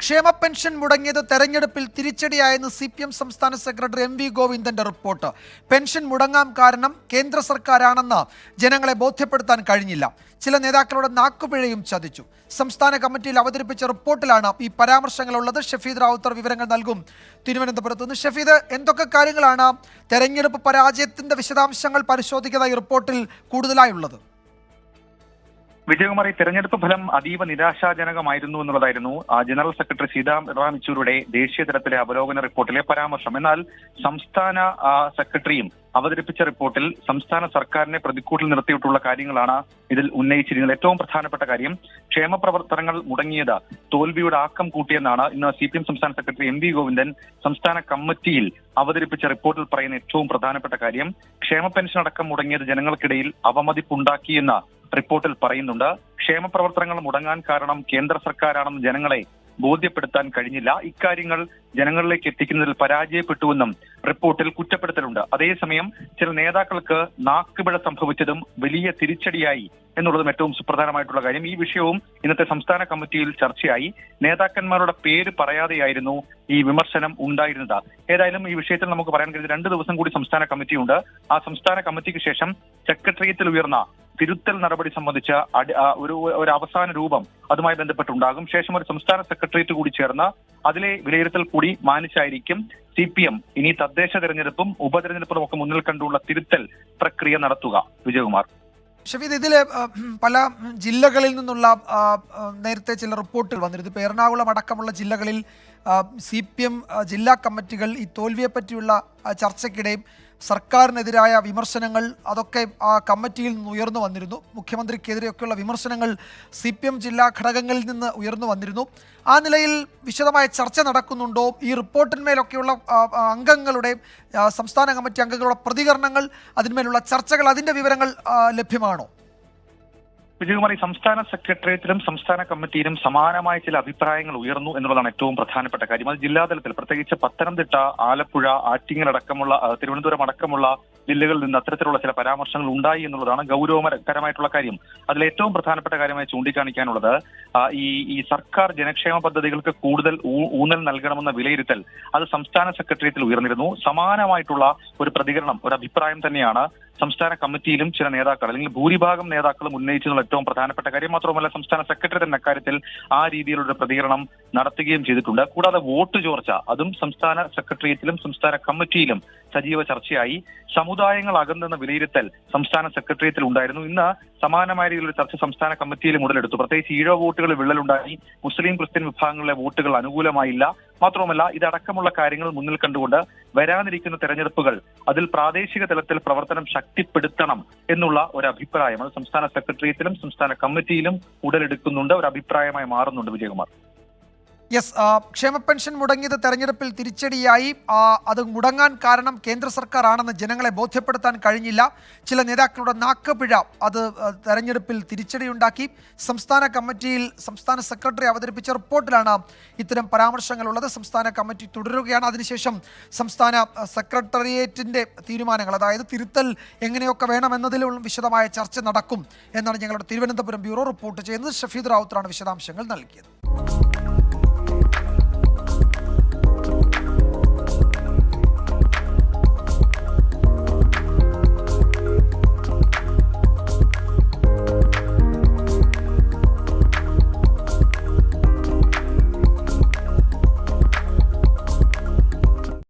ക്ഷേമ പെൻഷൻ മുടങ്ങിയത് തെരഞ്ഞെടുപ്പിൽ തിരിച്ചടിയായെന്ന് CPM സംസ്ഥാന സെക്രട്ടറി MV ഗോവിന്ദന്റെ റിപ്പോർട്ട്. പെൻഷൻ മുടങ്ങാൻ കാരണം കേന്ദ്ര സർക്കാരാണെന്ന് ജനങ്ങളെ ബോധ്യപ്പെടുത്താൻ കഴിഞ്ഞില്ല. ചില നേതാക്കളുടെ നാക്കുപിഴയും ചതിച്ചു. സംസ്ഥാന കമ്മിറ്റിയിൽ അവതരിപ്പിച്ച റിപ്പോർട്ടിലാണ് ഈ പരാമർശങ്ങളുള്ളത്. ഷഫീദ് റാവുത്തർ വിവരങ്ങൾ നൽകും തിരുവനന്തപുരത്ത് നിന്ന്. ഷഫീദ്, എന്തൊക്കെ കാര്യങ്ങളാണ് തെരഞ്ഞെടുപ്പ് പരാജയത്തിന്റെ വിശദാംശങ്ങൾ പരിശോധിക്കുന്ന ഈ റിപ്പോർട്ടിൽ കൂടുതലായുള്ളത്? വിജയകുമാരി, തെരഞ്ഞെടുപ്പ് ഫലം അതീവ നിരാശാജനകമായിരുന്നു എന്നുള്ളതായിരുന്നു ജനറൽ സെക്രട്ടറി സീതാറാം യെച്ചൂരിയുടെ ദേശീയ തലത്തിലെ അവലോകന റിപ്പോർട്ടിലെ പരാമർശം. എന്നാൽ സംസ്ഥാന സെക്രട്ടറിയും അവതരിപ്പിച്ച റിപ്പോർട്ടിൽ സംസ്ഥാന സർക്കാരിനെ പ്രതിക്കൂട്ടിൽ നിർത്തിയിട്ടുള്ള കാര്യങ്ങളാണ് ഇതിൽ ഉന്നയിച്ചിരുന്നത്. ഏറ്റവും പ്രധാനപ്പെട്ട കാര്യം, ക്ഷേമ പ്രവർത്തനങ്ങൾ മുടങ്ങിയത് തോൽവിയുടെ ആക്കം കൂട്ടിയെന്നാണ് ഇന്ന് CPM സംസ്ഥാന സെക്രട്ടറി MV ഗോവിന്ദൻ സംസ്ഥാന കമ്മിറ്റിയിൽ അവതരിപ്പിച്ച റിപ്പോർട്ടിൽ പറയുന്ന ഏറ്റവും പ്രധാനപ്പെട്ട കാര്യം. ക്ഷേമ പെൻഷൻ അടക്കം മുടങ്ങിയത് ജനങ്ങൾക്കിടയിൽ അവമതിപ്പുണ്ടാക്കിയെന്ന് റിപ്പോർട്ടിൽ പറയുന്നുണ്ട്. ക്ഷേമ പ്രവർത്തനങ്ങൾ മുടങ്ങാൻ കാരണം കേന്ദ്ര സർക്കാരാണെന്ന് ജനങ്ങളെ ബോധ്യപ്പെടുത്താൻ കഴിഞ്ഞില്ല. ഇക്കാര്യങ്ങൾ ജനങ്ങളിലേക്ക് എത്തിക്കുന്നതിൽ പരാജയപ്പെട്ടുവെന്നും റിപ്പോർട്ടിൽ കുറ്റപ്പെടുത്തലുണ്ട്. അതേസമയം ചില നേതാക്കൾക്ക് നാക്കുപിഴ സംഭവിച്ചതും വലിയ തിരിച്ചടിയായി എന്നുള്ളതും ഏറ്റവും സുപ്രധാനമായിട്ടുള്ള കാര്യം. ഈ വിഷയവും ഇന്നത്തെ സംസ്ഥാന കമ്മിറ്റിയിൽ ചർച്ചയായി. നേതാക്കന്മാരുടെ പേര് പറയാതെയായിരുന്നു ഈ വിമർശനം ഉണ്ടായിരുന്നത്. ഏതായാലും ഈ വിഷയത്തിൽ നമുക്ക് പറയാൻ കഴിയുന്നത് 2 ദിവസം കൂടി സംസ്ഥാന കമ്മിറ്റിയുണ്ട്. ആ സംസ്ഥാന കമ്മിറ്റിക്ക് ശേഷം സെക്രട്ടേറിയറ്റിൽ ഉയർന്ന തിരുത്തൽ നടപടി സംബന്ധിച്ച ഒരു അവസാന രൂപം അതുമായി ബന്ധപ്പെട്ടുണ്ടാകും. ശേഷം ഒരു സംസ്ഥാന സെക്രട്ടേറിയറ്റ് കൂടി ചേർന്ന് അതിലെ വിലയിരുത്തൽ കൂടി മാനിച്ചായിരിക്കും CPM ഇനി തദ്ദേശ തെരഞ്ഞെടുപ്പും ഉപതെരഞ്ഞെടുപ്പും ഒക്കെ മുന്നിൽ കണ്ടുള്ള തിരുത്തൽ പ്രക്രിയ നടത്തുക. വിജയകുമാർ. ഷഫീദ്, ഇതില് പല ജില്ലകളിൽ നിന്നുള്ള നേരത്തെ ചില റിപ്പോർട്ടുകൾ വന്നിരുന്നു. ഇപ്പോൾ എറണാകുളം അടക്കമുള്ള ജില്ലകളിൽ CPM ജില്ലാ കമ്മിറ്റികൾ ഈ തോൽവിയെ പറ്റിയുള്ള ചർച്ചയ്ക്കിടെയും സർക്കാരിനെതിരായ വിമർശനങ്ങൾ അതൊക്കെ ആ കമ്മിറ്റിയിൽ നിന്ന് ഉയർന്നു വന്നിരുന്നു. മുഖ്യമന്ത്രിക്കെതിരെയൊക്കെയുള്ള വിമർശനങ്ങൾ CPM ജില്ലാ ഘടകങ്ങളിൽ നിന്ന് ഉയർന്നു വന്നിരുന്നു. ആ നിലയിൽ വിശദമായ ചർച്ച നടക്കുന്നുണ്ടോ? ഈ റിപ്പോർട്ടിന്മേലൊക്കെയുള്ള അംഗങ്ങളുടെ സംസ്ഥാന കമ്മിറ്റി അംഗങ്ങളുടെ പ്രതികരണങ്ങൾ, അതിന്മേലുള്ള ചർച്ചകൾ, അതിൻ്റെ വിവരങ്ങൾ ലഭ്യമാണോ? വിജയകുമാരി, സംസ്ഥാന സെക്രട്ടേറിയറ്റിലും സംസ്ഥാന കമ്മിറ്റിയിലും സമാനമായ ചില അഭിപ്രായങ്ങൾ ഉയർന്നു എന്നുള്ളതാണ് ഏറ്റവും പ്രധാനപ്പെട്ട കാര്യം. അത് ജില്ലാതലത്തിൽ, പ്രത്യേകിച്ച് പത്തനംതിട്ട, ആലപ്പുഴ, ആറ്റിങ്ങൽ അടക്കമുള്ള, തിരുവനന്തപുരം അടക്കമുള്ള ജില്ലകളിൽ നിന്ന് അത്തരത്തിലുള്ള ചില പരാമർശങ്ങൾ ഉണ്ടായി എന്നുള്ളതാണ് ഗൗരവകരമായിട്ടുള്ള കാര്യം. അതിൽ ഏറ്റവും പ്രധാനപ്പെട്ട കാര്യമായി ചൂണ്ടിക്കാണിക്കാനുള്ളത് ഈ സർക്കാർ ജനക്ഷേമ പദ്ധതികൾക്ക് കൂടുതൽ ഊന്നൽ നൽകണമെന്ന വിലയിരുത്തൽ അത് സംസ്ഥാന സെക്രട്ടേറിയറ്റിൽ ഉയർന്നിരുന്നു. സമാനമായിട്ടുള്ള ഒരു പ്രതികരണം, ഒരു അഭിപ്രായം തന്നെയാണ് സംസ്ഥാന കമ്മിറ്റിയിലും ചില നേതാക്കൾ, അല്ലെങ്കിൽ ഭൂരിഭാഗം നേതാക്കളും ഉന്നയിച്ചെന്നുള്ള ഏറ്റവും പ്രധാനപ്പെട്ട കാര്യം. മാത്രമല്ല സംസ്ഥാന സെക്രട്ടറി തന്നെ അക്കാര്യത്തിൽ ആ രീതിയിലുള്ള പ്രതികരണം നടത്തുകയും ചെയ്തിട്ടുണ്ട്. കൂടാതെ വോട്ട് ചോർച്ച, അതും സംസ്ഥാന സെക്രട്ടേറിയറ്റിലും സംസ്ഥാന കമ്മിറ്റിയിലും സജീവ ചർച്ചയായി. സമുദായങ്ങൾ അകന്നെന്ന വിലയിരുത്തൽ സംസ്ഥാന സെക്രട്ടേറിയറ്റിൽ ഉണ്ടായിരുന്നു. ഇന്ന് സമാനമായ രീതിയിലുള്ള ചർച്ച സംസ്ഥാന കമ്മിറ്റിയിൽ മുതലെടുത്തു. പ്രത്യേകിച്ച് ഈഴവ വോട്ടുകളിൽ വിള്ളലുണ്ടായി. മുസ്ലിം ക്രിസ്ത്യൻ വിഭാഗങ്ങളിലെ വോട്ടുകൾ അനുകൂലമായില്ല. മാത്രവുമല്ല, ഇതടക്കമുള്ള കാര്യങ്ങൾ മുന്നിൽ കണ്ടുകൊണ്ട് വരാനിരിക്കുന്ന തെരഞ്ഞെടുപ്പുകൾ അതിൽ പ്രാദേശിക തലത്തിൽ പ്രവർത്തനം ശക്തിപ്പെടുത്തണം എന്നുള്ള ഒരു അഭിപ്രായം അത് സംസ്ഥാന സെക്രട്ടേറിയറ്റിലും സംസ്ഥാന കമ്മിറ്റിയിലും ഉടലെടുക്കുന്നുണ്ട്, ഒരു അഭിപ്രായമായി മാറുന്നുണ്ട്. വിജയകുമാർ. യെസ്, ക്ഷേമ പെൻഷൻ മുടങ്ങിയത് തെരഞ്ഞെടുപ്പിൽ തിരിച്ചടിയായി. അത് മുടങ്ങാൻ കാരണം കേന്ദ്ര സർക്കാർ ആണെന്ന് ജനങ്ങളെ ബോധ്യപ്പെടുത്താൻ കഴിഞ്ഞില്ല. ചില നേതാക്കളുടെ നാക്കുപിഴ അത് തെരഞ്ഞെടുപ്പിൽ തിരിച്ചടിയുണ്ടാക്കി. സംസ്ഥാന കമ്മിറ്റിയിൽ സംസ്ഥാന സെക്രട്ടറി അവതരിപ്പിച്ച റിപ്പോർട്ടിലാണ് ഇത്തരം പരാമർശങ്ങളുള്ളത്. സംസ്ഥാന കമ്മിറ്റി തുടരുകയാണ്. അതിനുശേഷം സംസ്ഥാന സെക്രട്ടേറിയറ്റിൻ്റെ തീരുമാനങ്ങൾ, അതായത് തിരുത്തൽ എങ്ങനെയൊക്കെ വേണമെന്നതിലുള്ള വിശദമായ ചർച്ച നടക്കും എന്നാണ് ഞങ്ങളുടെ തിരുവനന്തപുരം ബ്യൂറോ റിപ്പോർട്ട് ചെയ്യുന്നത്. ഷഫീദ് റാവുത്തറാണ് വിശദാംശങ്ങൾ നൽകിയത്.